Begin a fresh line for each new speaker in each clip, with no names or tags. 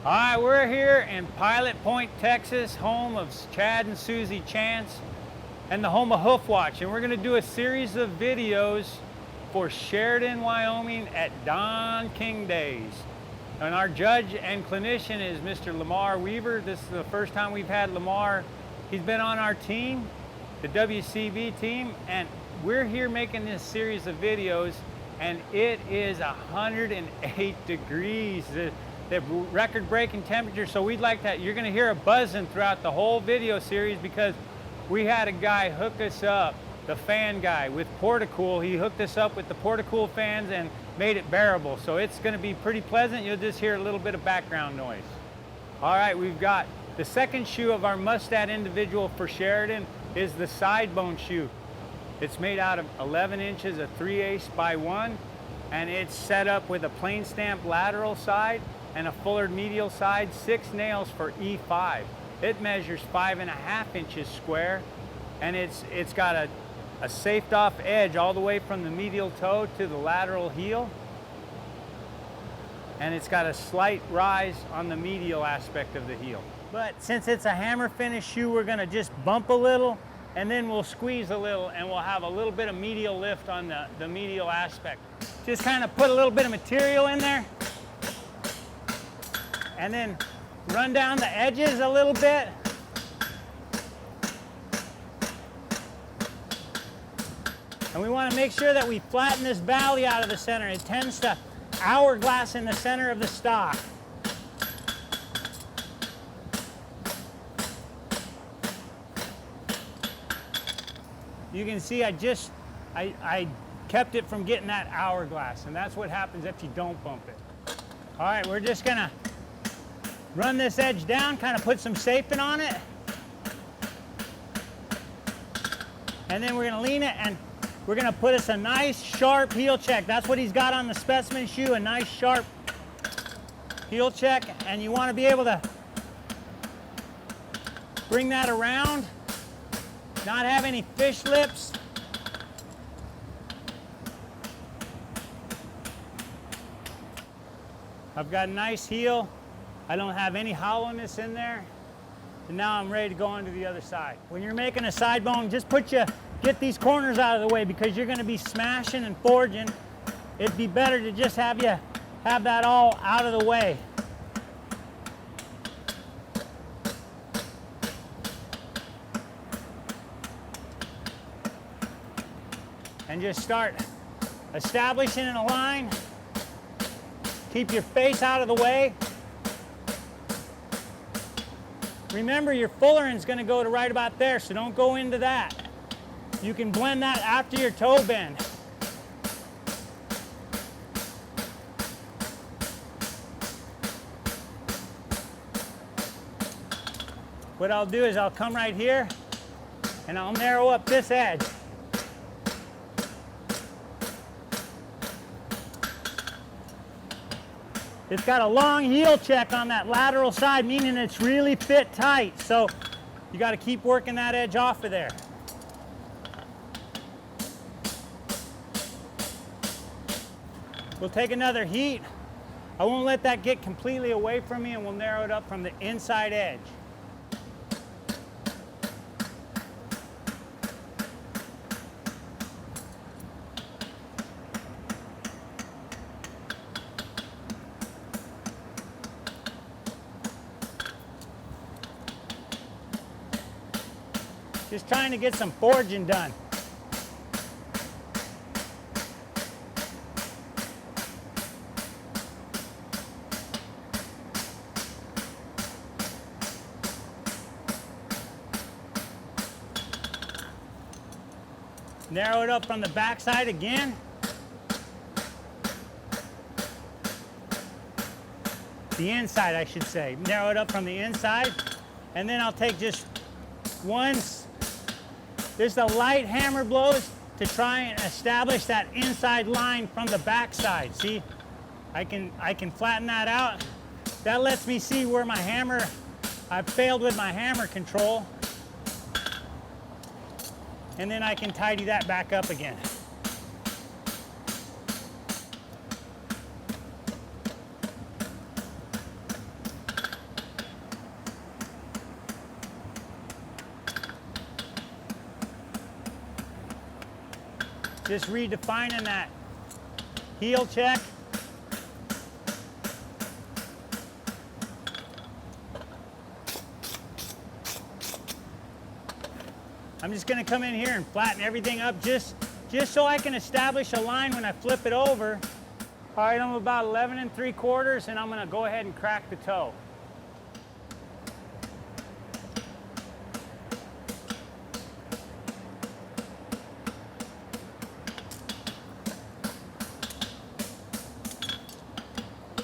All right, we're here in Pilot Point, Texas, home of Chad and Susie Chance and the home of Hoof Watch. And we're gonna do a series of videos for Sheridan, Wyoming at Don King Days. And our judge and clinician is Mr. Lamar Weaver. This is the first time we've had Lamar. He's been on our team, the WCB team, and we're here making this series of videos, and it is 108 degrees. The record-breaking temperature, so we'd like that. You're gonna hear a buzzing throughout the whole video series because we had a guy hook us up, the fan guy, with Portacool. He hooked us up with the Portacool fans and made it bearable. So it's gonna be pretty pleasant. You'll just hear a little bit of background noise. All right, we've got the second shoe of our Mustad individual for Sheridan is the side bone shoe. It's made out of 11 inches of 3/8 by 1, and it's set up with a plain stamp lateral side and a fullered medial side, 6 nails for E5. It measures 5.5 inches square, and it's got a safed off edge all the way from the medial toe to the lateral heel. And it's got a slight rise on the medial aspect of the heel. But since it's a hammer finish shoe, we're gonna just bump a little and then we'll squeeze a little and we'll have a little bit of medial lift on the medial aspect. Just kind of put a little bit of material in there and then run down the edges a little bit. And we want to make sure that we flatten this valley out of the center. It tends to hourglass in the center of the stock. You can see I kept it from getting that hourglass, and that's what happens if you don't bump it. All right, we're just gonna run this edge down, kind of put some safing on it. And then we're gonna lean it and we're gonna put us a nice sharp heel check. That's what he's got on the specimen shoe, a nice sharp heel check. And you wanna be able to bring that around, not have any fish lips. I've got a nice heel. I don't have any hollowness in there. And now I'm ready to go on to the other side. When you're making a side bone, just get these corners out of the way because you're gonna be smashing and forging. It'd be better to just have that all out of the way. And just start establishing in a line. Keep your face out of the way. Remember, your fullering's gonna go to right about there, so don't go into that. You can blend that after your toe bend. What I'll do is I'll come right here and I'll narrow up this edge. It's got a long heel check on that lateral side, meaning it's really fit tight. So you got to keep working that edge off of there. We'll take another heat. I won't let that get completely away from me, and we'll narrow it up from the inside edge. Just trying to get some forging done. Narrow it up from the backside again. The inside, I should say. Narrow it up from the inside. And then I'll take just just a light hammer blows to try and establish that inside line from the backside. See, I can flatten that out. That lets me see where I failed with my hammer control. And then I can tidy that back up again. Just redefining that heel check. I'm just going to come in here and flatten everything up just so I can establish a line when I flip it over. All right, I'm about 11 3/4, and I'm going to go ahead and crack the toe.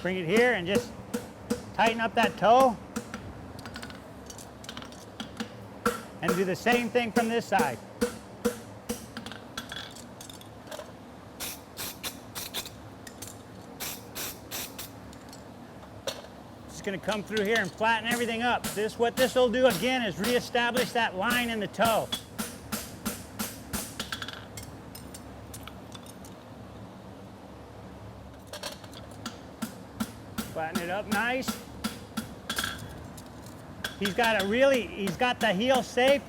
Bring it here and just tighten up that toe. And do the same thing from this side. Just going to come through here and flatten everything up. What this will do again is reestablish that line in the toe. Flatten it up nice. He's got the heel safe.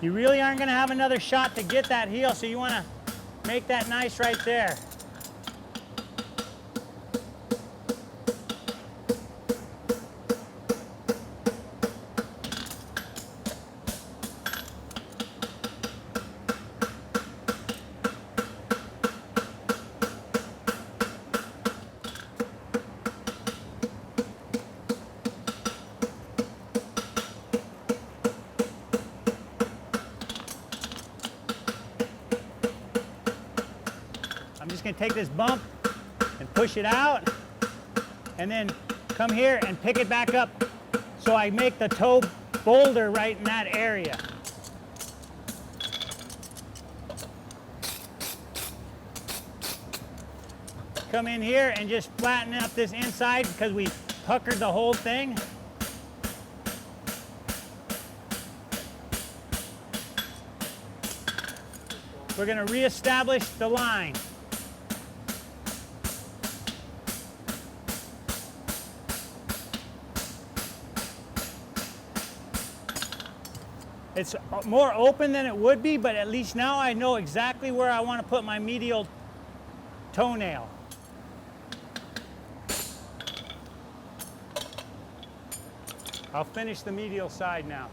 You really aren't going to have another shot to get that heel, so you want to make that nice right there. I'm just going to take this bump and push it out, and then come here and pick it back up so I make the toe boulder right in that area. Come in here and just flatten up this inside because we puckered the whole thing. We're going to reestablish the line. It's more open than it would be, but at least now I know exactly where I want to put my medial toenail. I'll finish the medial side now.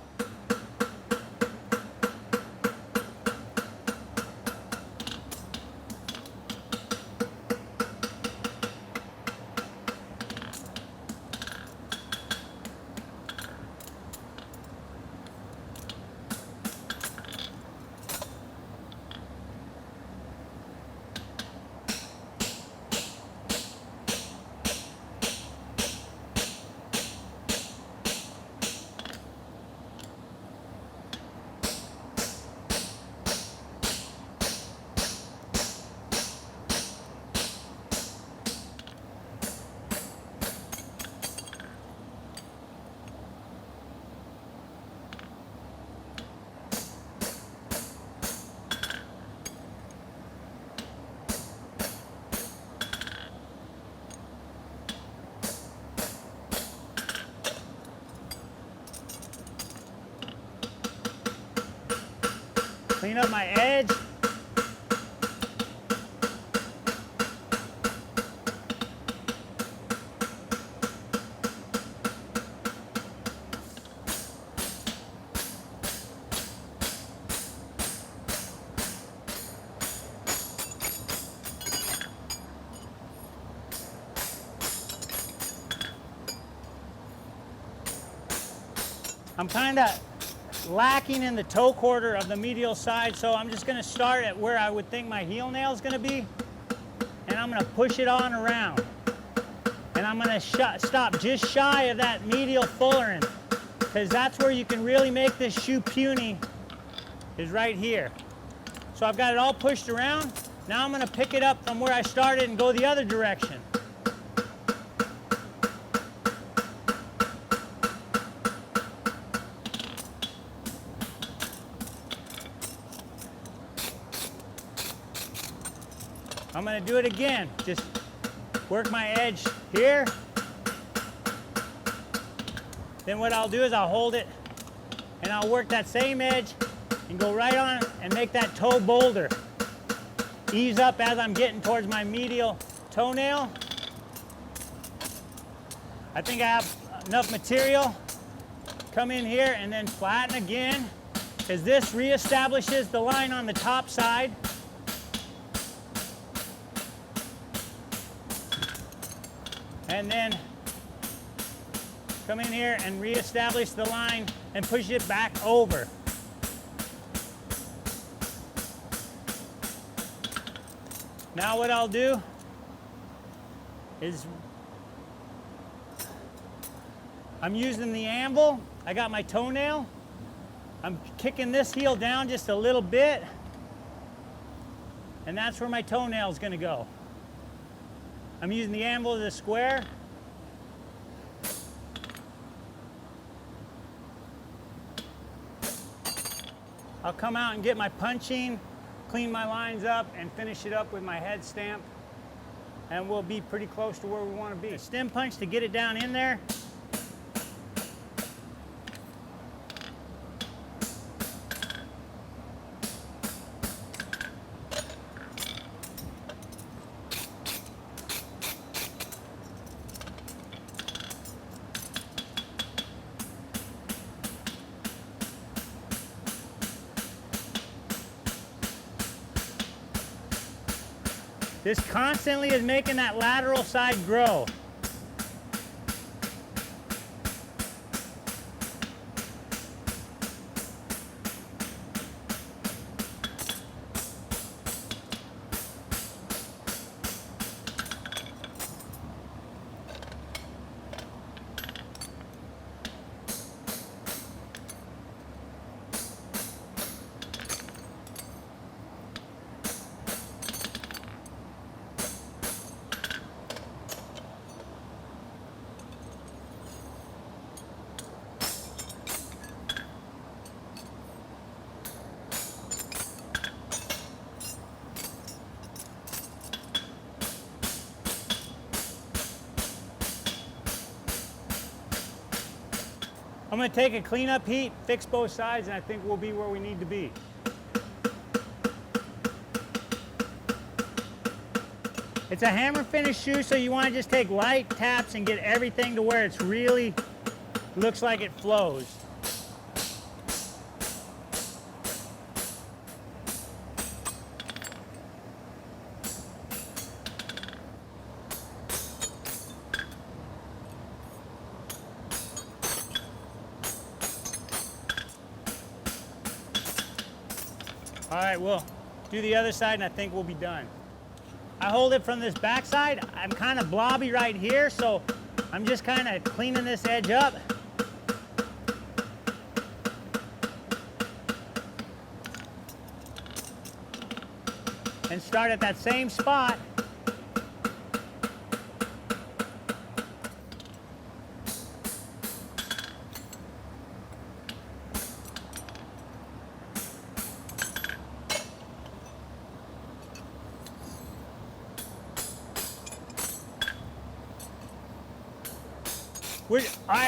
Clean up my edge. I'm kind of lacking in the toe quarter of the medial side, so I'm just going to start at where I would think my heel nail is going to be, and I'm going to push it on around, and I'm going to stop just shy of that medial fullerene, because that's where you can really make this shoe puny, is right here. So I've got it all pushed around. Now I'm going to pick it up from where I started and go the other direction. I'm going to do it again. Just work my edge here. Then what I'll do is I'll hold it and I'll work that same edge and go right on and make that toe bolder. Ease up as I'm getting towards my medial toenail. I think I have enough material. Come in here and then flatten again, because this reestablishes the line on the top side. And then come in here and reestablish the line and push it back over. Now what I'll do is I'm using the anvil. I got my toenail. I'm kicking this heel down just a little bit, and that's where my toenail is going to go. I'm using the anvil as a square. I'll come out and get my punching, clean my lines up, and finish it up with my head stamp, and we'll be pretty close to where we want to be. Stem punch to get it down in there. This constantly is making that lateral side grow. I'm going to take a cleanup heat, fix both sides, and I think we'll be where we need to be. It's a hammer finish shoe, so you want to just take light taps and get everything to where it's really looks like it flows. All right, we'll do the other side and I think we'll be done. I hold it from this back side. I'm kind of blobby right here, so I'm just kind of cleaning this edge up. And start at that same spot.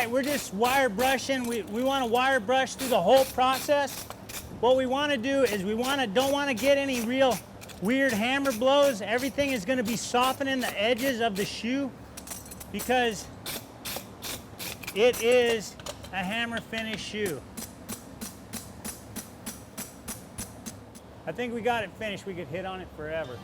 We're just wire brushing. We want to wire brush through the whole process. What we want to do is don't want to get any real weird hammer blows. Everything is going to be softening the edges of the shoe because it is a hammer finish shoe. I think we got it finished. We could hit on it forever.